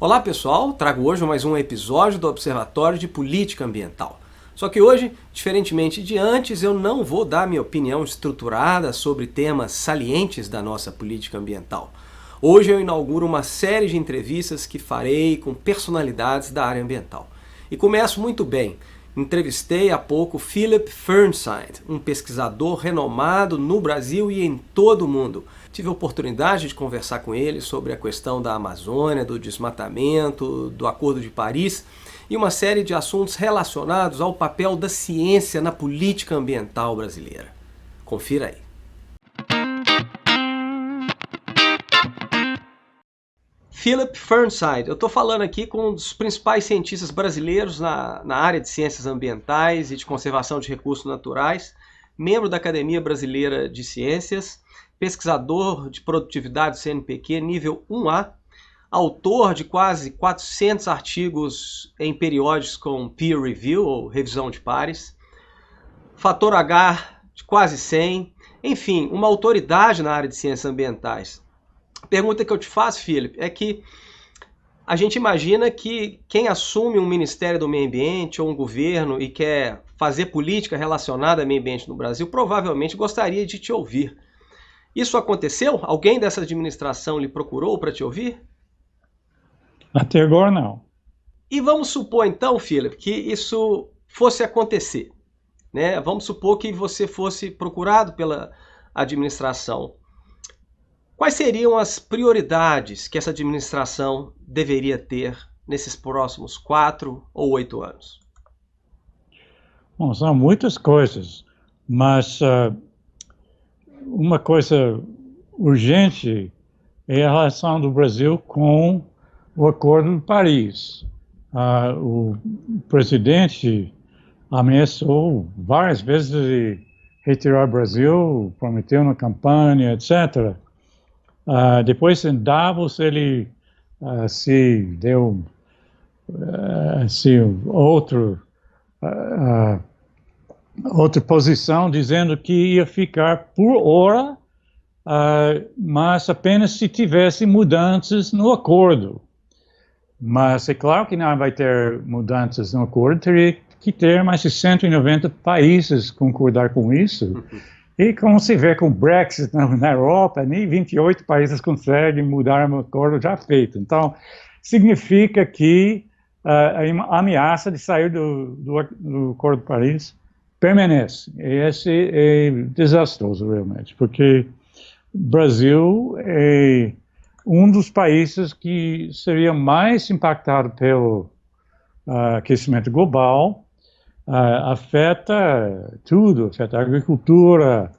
Olá pessoal, trago hoje mais um episódio do Observatório de Política Ambiental. Só que hoje, diferentemente de antes, eu não vou dar minha opinião estruturada sobre temas salientes da nossa política ambiental. Hoje eu inauguro uma série de entrevistas que farei com personalidades da área ambiental. E começo muito bem. Entrevistei há pouco Philip Fernside, um pesquisador renomado no Brasil e em todo o mundo. Tive a oportunidade de conversar com ele sobre a questão da Amazônia, do desmatamento, do Acordo de Paris e uma série de assuntos relacionados ao papel da ciência na política ambiental brasileira. Confira aí. Philip Fernside, eu estou falando aqui com um dos principais cientistas brasileiros na área de ciências ambientais e de conservação de recursos naturais, membro da Academia Brasileira de Ciências, pesquisador de produtividade do CNPq nível 1A, autor de quase 400 artigos em periódicos com peer review, ou revisão de pares, fator H de quase 100, enfim, uma autoridade na área de ciências ambientais. A pergunta que eu te faço, Philip, é que a gente imagina que quem assume um Ministério do Meio Ambiente ou um governo e quer fazer política relacionada ao meio ambiente no Brasil, provavelmente gostaria de te ouvir. Isso aconteceu? Alguém dessa administração lhe procurou para te ouvir? Até agora não. E vamos supor então, Philip, que isso fosse acontecer, né? Vamos supor que você fosse procurado pela administração. Quais seriam as prioridades que essa administração deveria ter nesses próximos 4 ou 8 anos? Bom, são muitas coisas, mas uma coisa urgente é a relação do Brasil com o Acordo de Paris. O presidente ameaçou várias vezes de retirar o Brasil, prometeu na campanha, etc. Depois, em Davos, ele se deu outra posição, dizendo que ia ficar por hora, mas apenas se tivesse mudanças no acordo. Mas é claro que não vai ter mudanças no acordo, teria que ter mais de 190 países concordar com isso. E como se vê com o Brexit na Europa, nem 28 países conseguem mudar um acordo já feito. Então, significa que a ameaça de sair do Acordo de Paris permanece. E esse é desastroso, realmente, porque o Brasil é um dos países que seria mais impactado pelo aquecimento global. Afeta tudo, afeta a agricultura,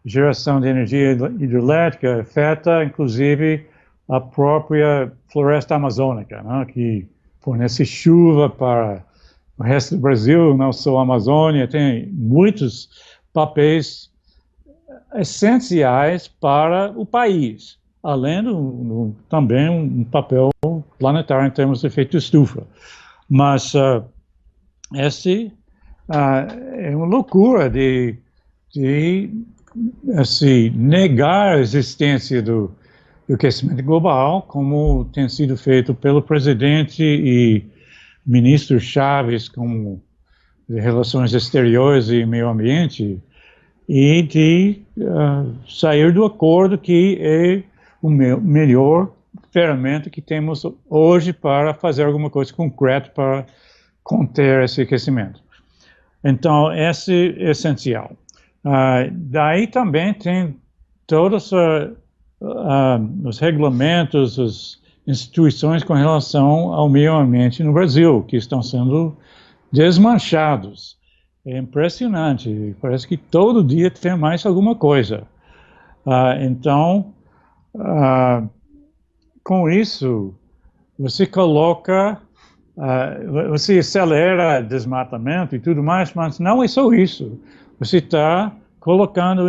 geração de energia hidrelétrica, afeta inclusive a própria floresta amazônica, né, que fornece chuva para o resto do Brasil, não só a Amazônia, tem muitos papéis essenciais para o país, além também um papel planetário em termos de efeito estufa. Mas é uma loucura de assim, negar a existência do aquecimento global, como tem sido feito pelo presidente e ministro Chaves, como de Relações Exteriores e Meio Ambiente, e de sair do acordo que é o melhor ferramenta que temos hoje para fazer alguma coisa concreta para conter esse aquecimento. Então, esse é essencial. Daí também tem todos os regulamentos, as instituições com relação ao meio ambiente no Brasil, que estão sendo desmanchados. É impressionante, parece que todo dia tem mais alguma coisa. Então, com isso, você coloca... você acelera desmatamento e tudo mais, mas não é só isso. Você está colocando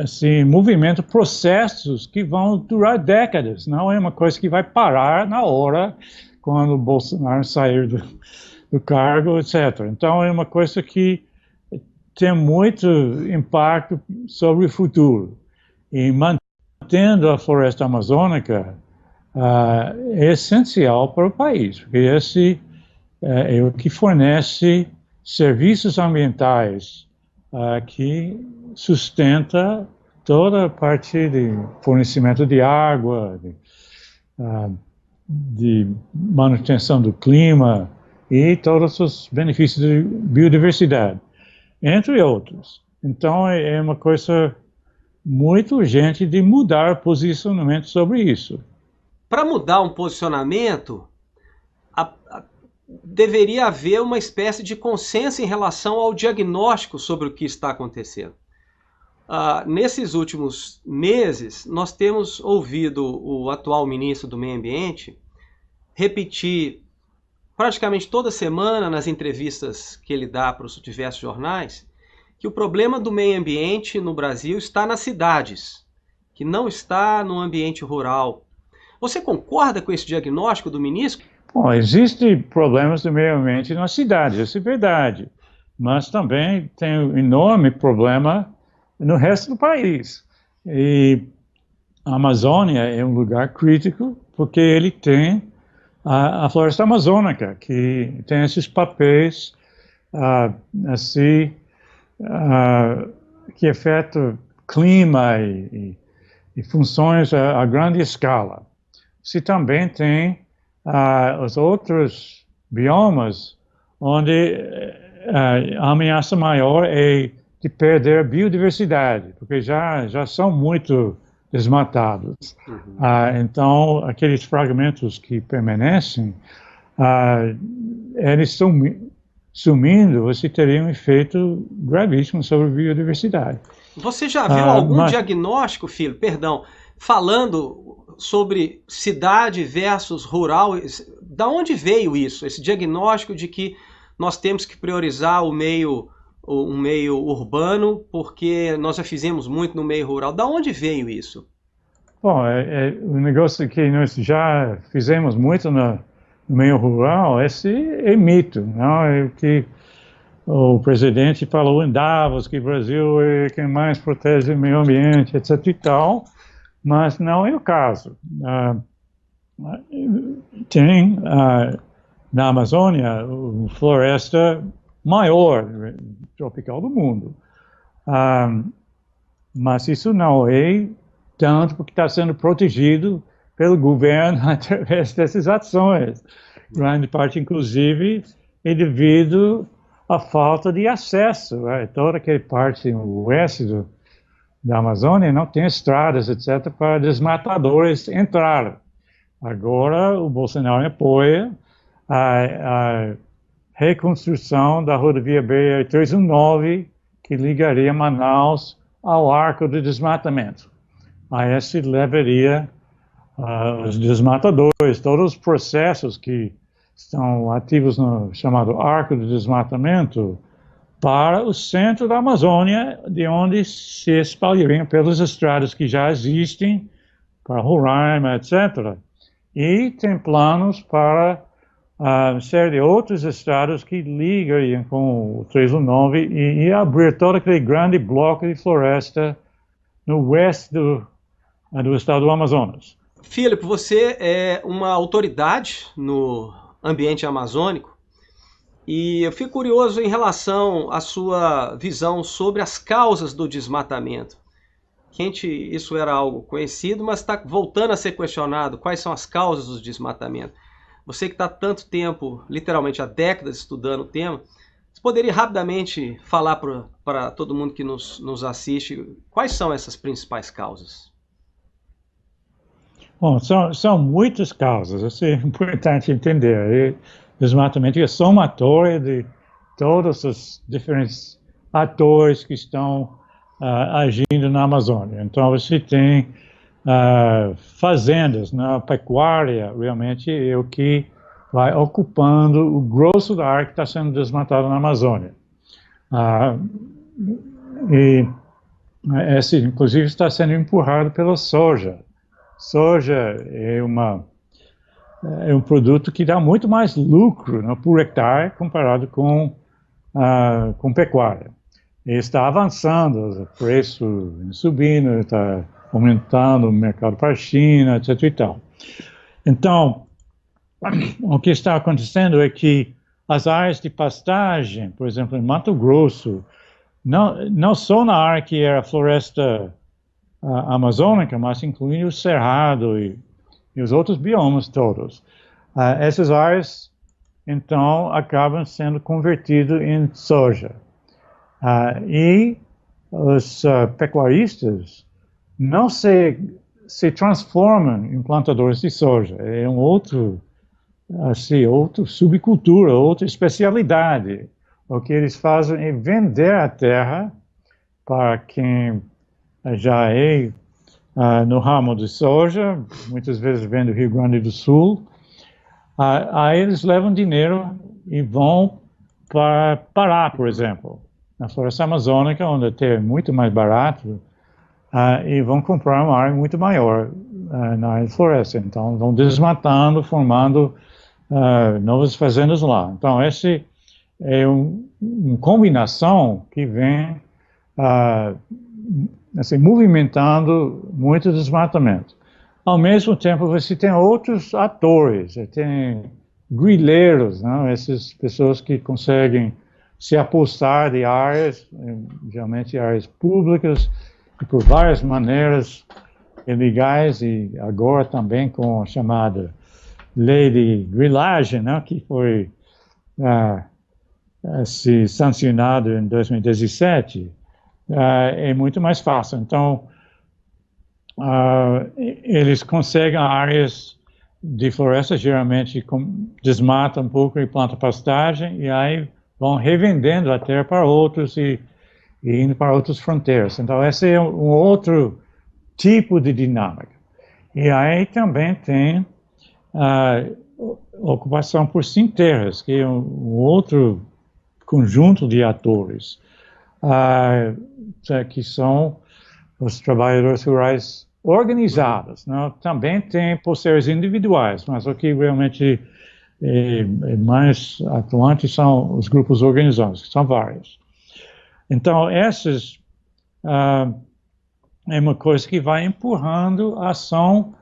assim, em movimento processos que vão durar décadas. Não é uma coisa que vai parar na hora, quando o Bolsonaro sair do cargo, etc. Então, é uma coisa que tem muito impacto sobre o futuro. E mantendo a floresta amazônica, é essencial para o país, porque esse é o que fornece serviços ambientais que sustenta toda a parte de fornecimento de água, de manutenção do clima e todos os benefícios de biodiversidade, entre outros. Então, é uma coisa muito urgente de mudar o posicionamento sobre isso. Para mudar um posicionamento, deveria haver uma espécie de consenso em relação ao diagnóstico sobre o que está acontecendo. Nesses últimos meses, nós temos ouvido o atual ministro do Meio Ambiente repetir praticamente toda semana nas entrevistas que ele dá para os diversos jornais que o problema do meio ambiente no Brasil está nas cidades, que não está no ambiente rural. Você concorda com esse diagnóstico do ministro? Bom, existem problemas do meio ambiente nas cidades, isso é verdade, mas também tem um enorme problema no resto do país. E a Amazônia é um lugar crítico porque ele tem a floresta amazônica, que tem esses papéis assim, que afetam clima e funções a grande escala. Se também tem os outros biomas onde a ameaça maior é de perder a biodiversidade, porque já são muito desmatados. Uhum. Então, aqueles fragmentos que permanecem, eles sumindo, você teria um efeito gravíssimo sobre a biodiversidade. Você já viu algum diagnóstico, filho, perdão, falando sobre cidade versus rural? Da onde veio isso, esse diagnóstico de que nós temos que priorizar um meio urbano porque nós já fizemos muito no meio rural? Da onde veio isso? Bom, o negócio que nós já fizemos muito no meio rural, esse é mito, não? É o que o presidente falou em Davos, que o Brasil é quem mais protege o meio ambiente, etc. e tal, mas não é o caso. Tem na Amazônia a floresta maior tropical do mundo, mas isso não é tanto porque está sendo protegido pelo governo através dessas ações. Grande parte, inclusive, é devido à falta de acesso. Toda aquela parte oeste da Amazônia não tem estradas, etc., para desmatadores entrar. Agora, o Bolsonaro apoia a reconstrução da rodovia BR-319, que ligaria Manaus ao arco de desmatamento. A esse levaria os desmatadores, todos os processos que estão ativos no chamado arco de desmatamento, para o centro da Amazônia, de onde se espalhariam pelas estradas que já existem, para Roraima, etc. E tem planos para série de outros estados que ligariam com o 319 e abrir todo aquele grande bloco de floresta no oeste do estado do Amazonas. Philip, você é uma autoridade no ambiente amazônico e eu fico curioso em relação à sua visão sobre as causas do desmatamento. Isso era algo conhecido, mas está voltando a ser questionado. Quais são as causas do desmatamento? Você que está tanto tempo, literalmente há décadas, estudando o tema, você poderia rapidamente falar para todo mundo que nos assiste quais são essas principais causas? Bom, são muitas causas, isso é importante entender. O desmatamento é somatório de todos os diferentes atores que estão agindo na Amazônia. Então, você tem fazendas, na pecuária, realmente é o que vai ocupando o grosso da área que está sendo desmatada na Amazônia. Esse, inclusive, está sendo empurrado pela soja. Soja é um produto que dá muito mais lucro, né, por hectare comparado com pecuária. E está avançando, o preço subindo, está aumentando o mercado para a China, etc. e tal. Então, o que está acontecendo é que as áreas de pastagem, por exemplo, em Mato Grosso, não só na área que era floresta amazônica, mas incluindo o cerrado e os outros biomas todos. Essas áreas, então, acabam sendo convertidas em soja. E os pecuaristas não se transformam em plantadores de soja. É outro subcultura, outra especialidade. O que eles fazem é vender a terra para quem já é no ramo de soja, muitas vezes vem do Rio Grande do Sul. Aí eles levam dinheiro e vão para Pará, por exemplo, na floresta amazônica, onde é muito mais barato, e vão comprar uma área muito maior na área de floresta. Então, vão desmatando, formando novas fazendas lá. Então, esse é uma combinação que vem assim, movimentando muito desmatamento. Ao mesmo tempo, você tem outros atores, você tem grileiros, né? Essas pessoas que conseguem se apossar de áreas, geralmente áreas públicas, e por várias maneiras ilegais, e agora também com a chamada lei de grilagem, né? Que foi sancionado em 2017, é muito mais fácil. Então, eles conseguem áreas de floresta, geralmente desmatam um pouco e plantam pastagem, e aí vão revendendo a terra para outros e indo para outras fronteiras. Então, esse é um outro tipo de dinâmica. E aí também tem ocupação por sem terras, que é um outro conjunto de atores, que são os trabalhadores rurais organizados, né? Também tem possíveis individuais, mas o que realmente é mais atuante são os grupos organizados, que são vários. Então, essas é uma coisa que vai empurrando a ação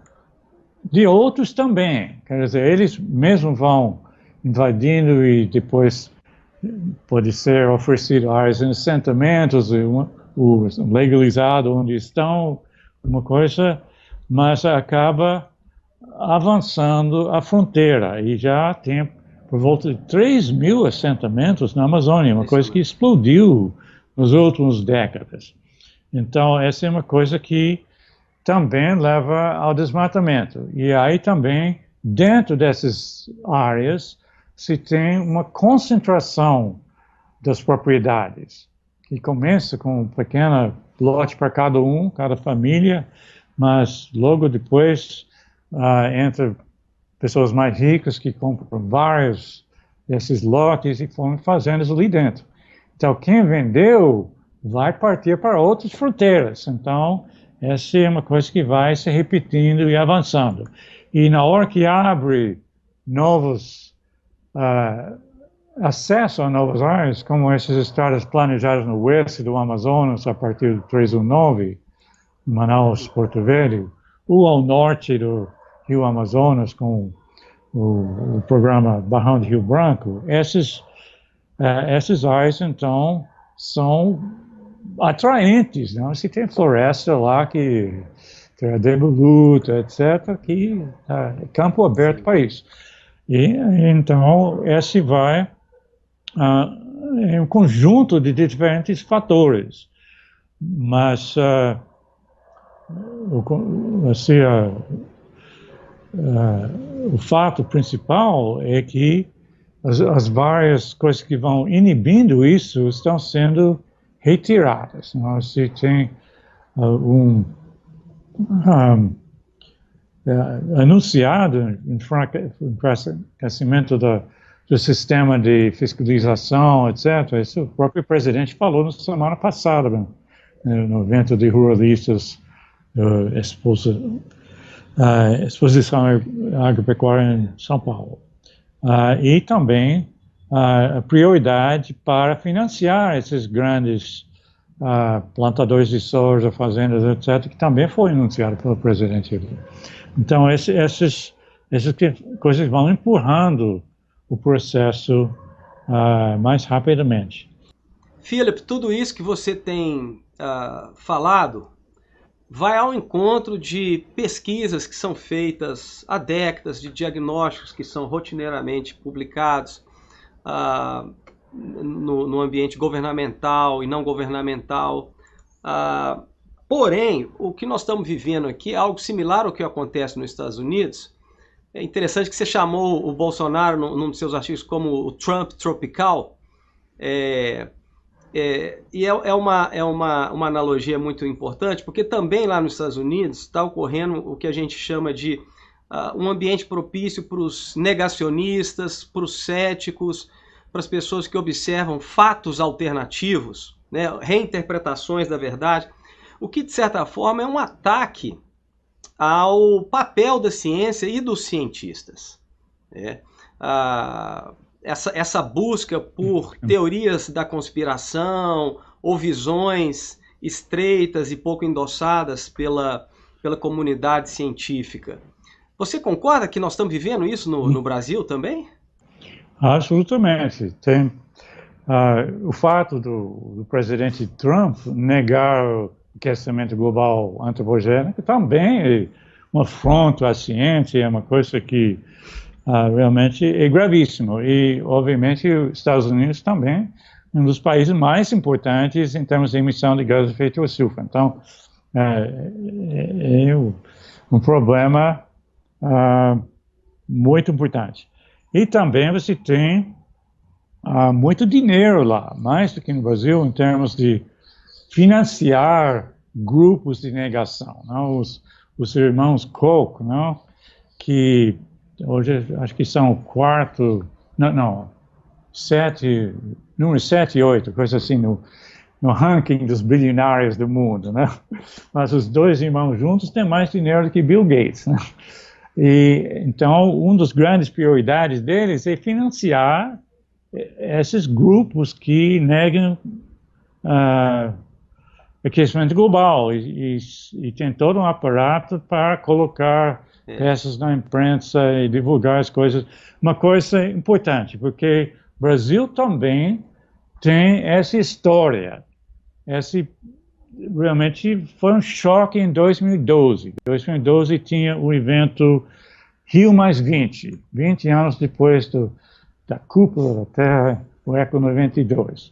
de outros também. Quer dizer, eles mesmo vão invadindo e depois pode ser oferecido áreas de assentamentos, o legalizado onde estão, uma coisa, mas acaba avançando a fronteira e já tem por volta de 3.000 assentamentos na Amazônia, uma coisa que explodiu nas últimas décadas. Então, essa é uma coisa que também leva ao desmatamento. E aí também, dentro dessas áreas, se tem uma concentração das propriedades, que começa com um pequeno lote para cada família, mas logo depois entra pessoas mais ricas que compram vários desses lotes e formam fazendas ali dentro. Então, quem vendeu vai partir para outras fronteiras. Então, essa é uma coisa que vai se repetindo e avançando. E na hora que abre novos acesso a novas áreas, como essas estradas planejadas no oeste do Amazonas, a partir do 319, Manaus, Porto Velho, ou ao norte do Rio Amazonas, com o programa Barrão de Rio Branco, essas áreas, então, são atraentes, não? Se tem floresta lá que tem a devoluta, etc., que é campo aberto para isso. E então esse vai é um conjunto de diferentes fatores, mas o fato principal é que as várias coisas que vão inibindo isso estão sendo retiradas. Se tem anunciado enfraquecimento do sistema de fiscalização, etc. Isso o próprio presidente falou na semana passada, no evento de ruralistas, exposição agropecuária em São Paulo. E também a prioridade para financiar esses grandes plantadores de soja, fazendas, etc., que também foi anunciado pelo presidente. Então, essas essas coisas vão empurrando o processo mais rapidamente. Philip, tudo isso que você tem falado vai ao encontro de pesquisas que são feitas há décadas, de diagnósticos que são rotineiramente publicados no ambiente governamental e não governamental. Porém, o que nós estamos vivendo aqui é algo similar ao que acontece nos Estados Unidos. É interessante que você chamou o Bolsonaro, num dos seus artigos, como o Trump tropical. E é uma analogia muito importante, porque também lá nos Estados Unidos está ocorrendo o que a gente chama de um ambiente propício para os negacionistas, para os céticos, para as pessoas que observam fatos alternativos, né, reinterpretações da verdade, o que de certa forma é um ataque ao papel da ciência e dos cientistas. Né? Essa busca por teorias da conspiração ou visões estreitas e pouco endossadas pela comunidade científica. Você concorda que nós estamos vivendo isso no Brasil também? Absolutamente. Tem o fato do presidente Trump negar o aquecimento global antropogênico também é uma afronta à ciência, é uma coisa que realmente é gravíssimo. E, obviamente, os Estados Unidos também um dos países mais importantes em termos de emissão de gases de efeito estufa. Então, é um problema muito importante. E também você tem muito dinheiro lá, mais do que no Brasil, em termos de financiar grupos de negação. Não? Os irmãos Koch, não? Que hoje acho que são número 7 e 8, coisa assim, no ranking dos bilionários do mundo, né? Mas os dois irmãos juntos têm mais dinheiro do que Bill Gates, né? E, então, uma das grandes prioridades deles é financiar esses grupos que negam aquecimento global e tem todo um aparato para colocar peças na imprensa e divulgar as coisas. Uma coisa importante, porque o Brasil também tem essa história. Realmente foi um choque em 2012. 2012 tinha o evento Rio +20, 20 anos depois da cúpula da Terra, o Eco 92.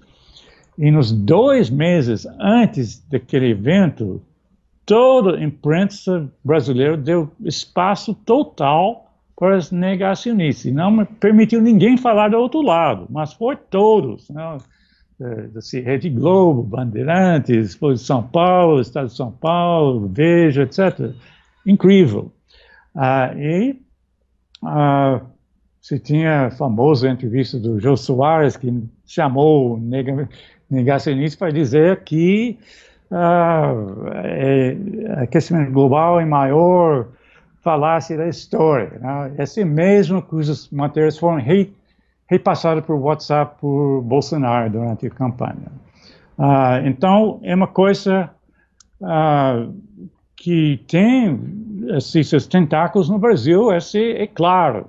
E nos 2 meses antes daquele evento, toda a imprensa brasileira deu espaço total para os negacionistas. E não permitiu ninguém falar do outro lado, mas foi todos. Não? Rede Globo, Bandeirantes, Folha de São Paulo, Estado de São Paulo, Veja, etc. Incrível. Você tinha a famosa entrevista do Jô Soares, que chamou o negacionista para dizer que aquecimento global é a maior falácia da história. Né? Esse mesmo cujas matérias foram repassadas por WhatsApp por Bolsonaro durante a campanha. Então, é uma coisa que tem esses tentáculos no Brasil, é claro.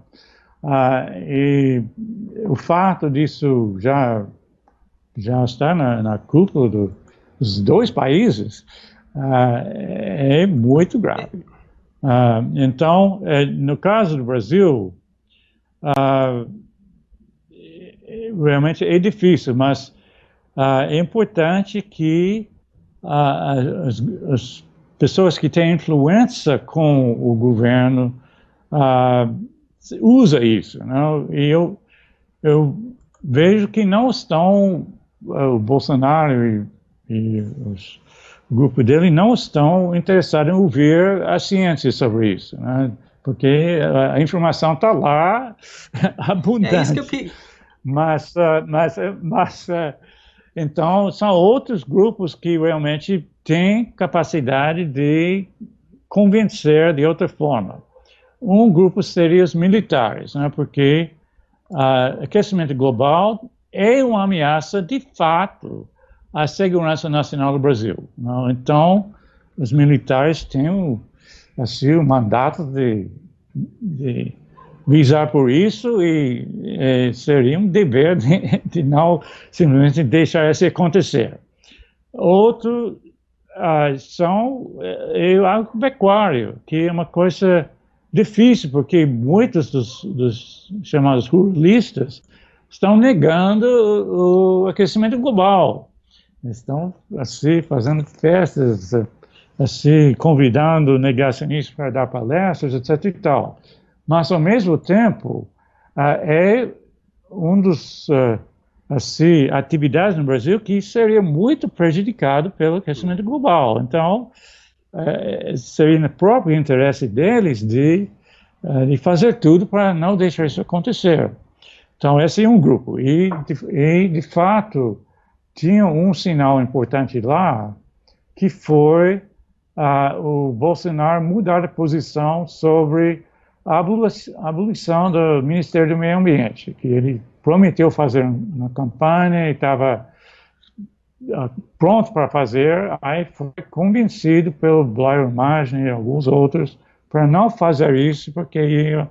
E o fato disso já está na cúpula dos 2 países é muito grave. Então, no caso do Brasil, realmente é difícil, mas é importante que as pessoas que têm influência com o governo usem isso. Não? E eu vejo que não estão, o Bolsonaro e o grupo dele não estão interessados em ouvir a ciência sobre isso, né? Porque a informação está lá, abundante. É isso que eu fiz. Mas então, são outros grupos que realmente têm capacidade de convencer de outra forma. Um grupo seria os militares, né? Porque aquecimento global é uma ameaça, de fato, à segurança nacional do Brasil. Não? Então, os militares têm assim, o mandato de visar por isso e seria um dever de não simplesmente deixar isso acontecer. Outro são o agropecuário, que é uma coisa difícil, porque muitos dos chamados ruralistas estão negando o aquecimento global. Estão, assim, fazendo festas, assim, convidando negacionistas para dar palestras, etc. e tal. Mas, ao mesmo tempo, é um dos assim, atividades no Brasil que seria muito prejudicado pelo aquecimento global. Então, seria no próprio interesse deles de fazer tudo para não deixar isso acontecer. Então, esse é um grupo. E de fato, tinha um sinal importante lá, que foi o Bolsonaro mudar de posição sobre a abolição do Ministério do Meio Ambiente, que ele prometeu fazer na campanha e estava pronto para fazer, aí foi convencido pelo Blair Maggi e alguns outros para não fazer isso, porque ia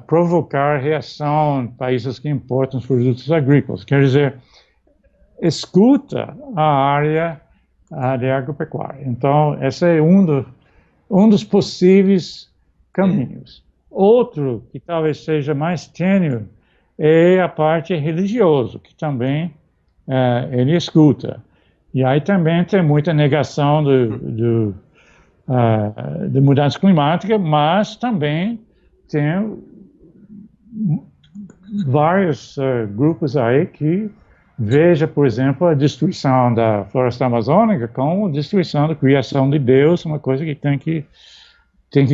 provocar reação em países que importam os produtos agrícolas. Quer dizer, escuta a área de agropecuária. Então, esse é um dos possíveis caminhos. Outro, que talvez seja mais tênue, é a parte religiosa, que também ele escuta. E aí também tem muita negação de mudança climática, mas também tem vários grupos aí que veja, por exemplo, a destruição da floresta amazônica como a destruição da criação de Deus, uma coisa que tem que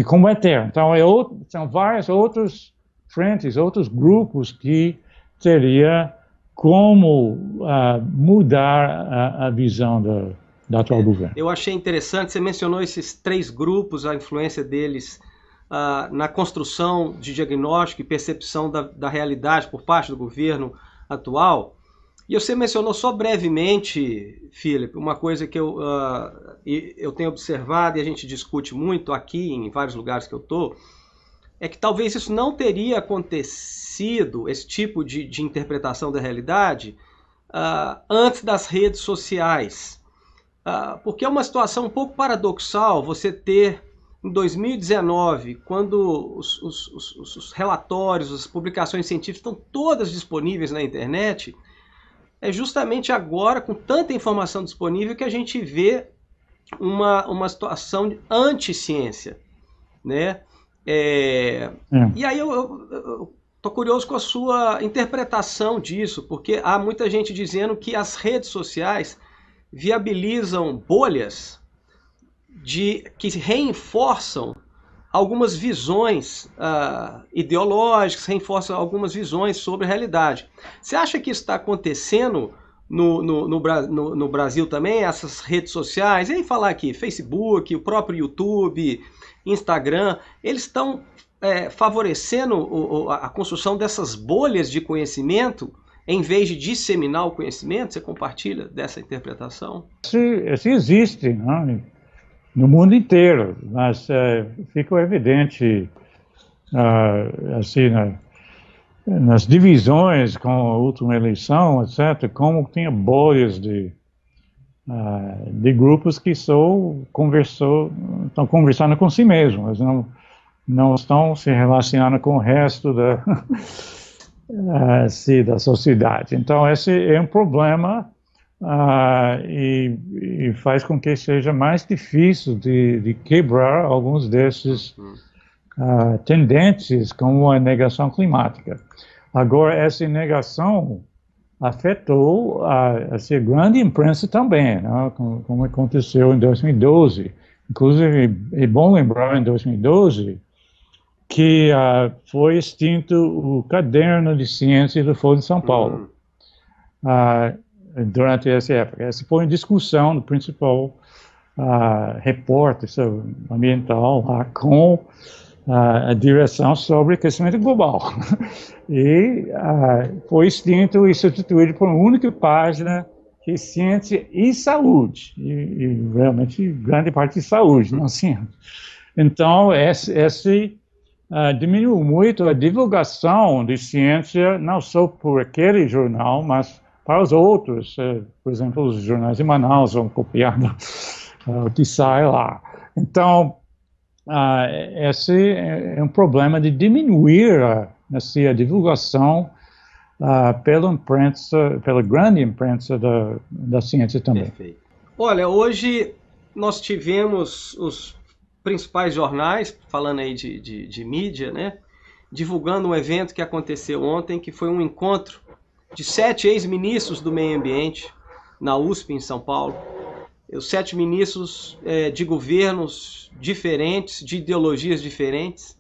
combater. Então, são várias outras frentes, outros grupos que teria como mudar a visão do atual governo. Eu achei interessante, você mencionou esses 3 grupos, a influência deles na construção de diagnóstico e percepção da realidade por parte do governo atual. E você mencionou só brevemente, Philip, uma coisa que eu tenho observado e a gente discute muito aqui em vários lugares que eu estou, é que talvez isso não teria acontecido, esse tipo de interpretação da realidade, antes das redes sociais. Porque é uma situação um pouco paradoxal você ter, em 2019, quando os relatórios, as publicações científicas estão todas disponíveis na internet, é justamente agora, com tanta informação disponível, que a gente vê uma situação de anti-ciência, né? E aí eu tô curioso com a sua interpretação disso, porque há muita gente dizendo que as redes sociais viabilizam bolhas que reforçam algumas visões ideológicas, reforçam algumas visões sobre a realidade. Você acha que isso está acontecendo no Brasil também, essas redes sociais? E aí falar aqui, Facebook, o próprio YouTube, Instagram, eles estão favorecendo a construção dessas bolhas de conhecimento em vez de disseminar o conhecimento? Você compartilha dessa interpretação? Isso existe, né? No mundo inteiro, mas fica evidente assim, nas divisões com a última eleição, etc., como tinha bolhas de grupos que estão conversando com si mesmos, não estão se relacionando com o resto da sociedade. Então, esse é um problema e faz com que seja mais difícil de quebrar alguns desses tendências, como a negação climática. Agora, essa negação afetou a grande imprensa também, né? Como aconteceu em 2012. Inclusive, é bom lembrar, em 2012, que foi extinto o Caderno de Ciência do Folha de São Paulo. Durante essa época. Essa foi uma discussão do principal repórter ambiental com a direção sobre aquecimento global. E foi extinto e substituído por uma única página que é ciência e saúde. E realmente grande parte de saúde, não ciência. Então, esse diminuiu muito a divulgação de ciência, não só por aquele jornal, mas para os outros. Por exemplo, os jornais de Manaus vão copiando o que sai lá. Então, esse é um problema de diminuir a divulgação pela imprensa, pela grande imprensa da ciência também. Perfeito. Olha, hoje nós tivemos os principais jornais, falando aí de mídia, né, divulgando um evento que aconteceu ontem, que foi um encontro de 7 ex-ministros do meio ambiente na USP, em São Paulo. Os 7 ministros de governos diferentes, de ideologias diferentes,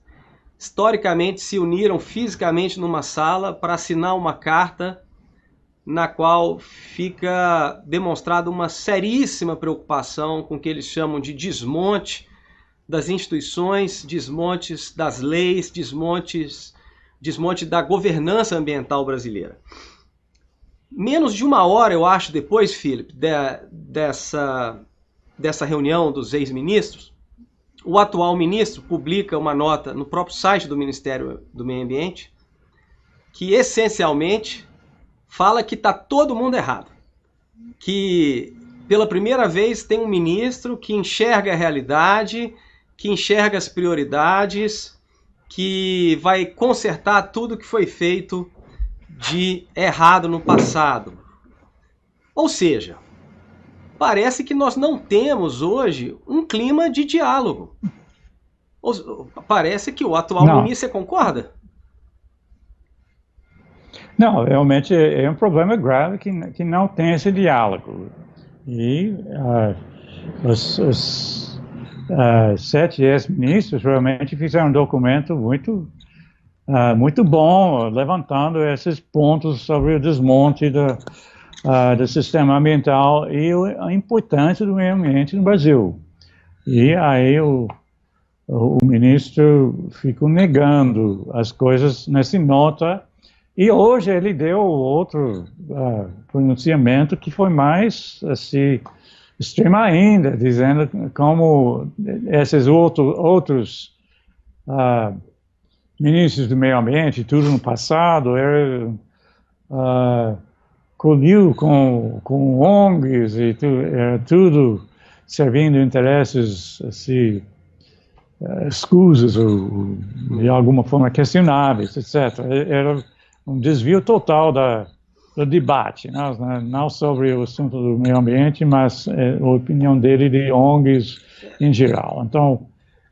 historicamente se uniram fisicamente numa sala para assinar uma carta na qual fica demonstrada uma seríssima preocupação com o que eles chamam de desmonte das instituições, desmontes das leis, desmonte da governança ambiental brasileira. Menos de uma hora, eu acho, depois, Philip, dessa reunião dos ex-ministros, o atual ministro publica uma nota no próprio site do Ministério do Meio Ambiente que, essencialmente, fala que está todo mundo errado. Que, pela primeira vez, tem um ministro que enxerga a realidade, que enxerga as prioridades, que vai consertar tudo que foi feito de errado no passado. Ou seja, parece que nós não temos hoje um clima de diálogo. Parece que o atual ministro, você concorda? Não, realmente é um problema grave que não tem esse diálogo. E os 7 ex-ministros realmente fizeram um documento muito bom, levantando esses pontos sobre o desmonte do sistema ambiental e a importância do meio ambiente no Brasil. E aí o ministro ficou negando as coisas nessa nota, e hoje ele deu outro pronunciamento que foi mais assim, extremo ainda, dizendo como esses outros ministros do meio ambiente, tudo no passado, coliu com ONGs e era tudo servindo interesses assim, escusos ou de alguma forma questionáveis, etc. Era um desvio total do debate, não sobre o assunto do meio ambiente, mas a opinião dele de ONGs em geral. Então,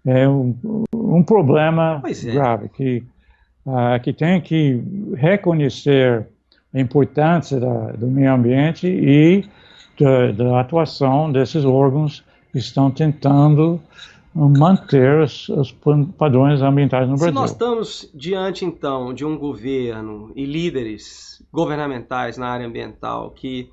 é um problema grave que tem que reconhecer a importância do meio ambiente e da atuação desses órgãos que estão tentando manter os padrões ambientais no Brasil. Se nós estamos diante, então, de um governo e líderes governamentais na área ambiental que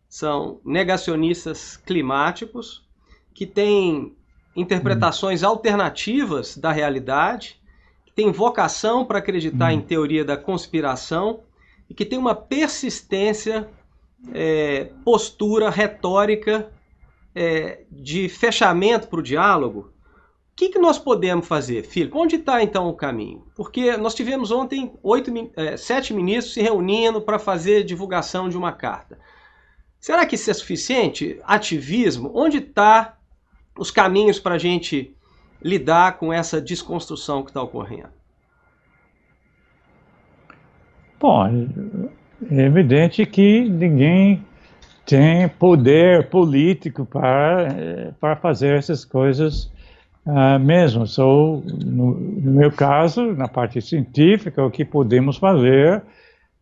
são negacionistas climáticos, que têm interpretações alternativas da realidade, que têm vocação para acreditar em teoria da conspiração e que tem uma persistência, postura retórica de fechamento para o diálogo, o que nós podemos fazer, Filipe? Onde está então o caminho? Porque nós tivemos ontem 7 ministros se reunindo para fazer divulgação de uma carta. Será que isso é suficiente? Ativismo? Onde estão os caminhos para a gente lidar com essa desconstrução que está ocorrendo? Bom, é evidente que ninguém tem poder político para fazer essas coisas mesmo. No meu caso, na parte científica, o que podemos fazer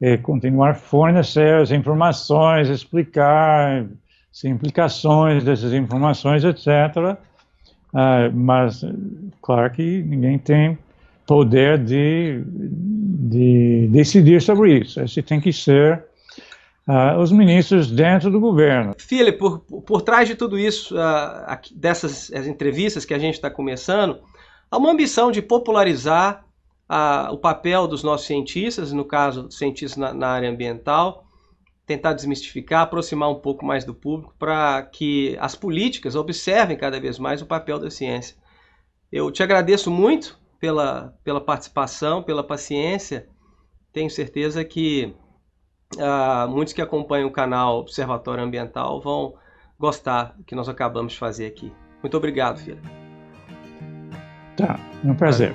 é continuar a fornecer as informações, explicar as implicações dessas informações, etc. Mas, claro que ninguém tem poder de decidir sobre isso. Esse tem que ser os ministros dentro do governo. Filipe, por trás de tudo isso, dessas entrevistas que a gente está começando, há uma ambição de popularizar o papel dos nossos cientistas, no caso, cientistas na área ambiental, tentar desmistificar, aproximar um pouco mais do público para que as políticas observem cada vez mais o papel da ciência. Eu te agradeço muito pela participação, pela paciência. Tenho certeza que muitos que acompanham o canal Observatório Ambiental vão gostar do que nós acabamos de fazer aqui. Muito obrigado, Felipe. Tá, é um prazer.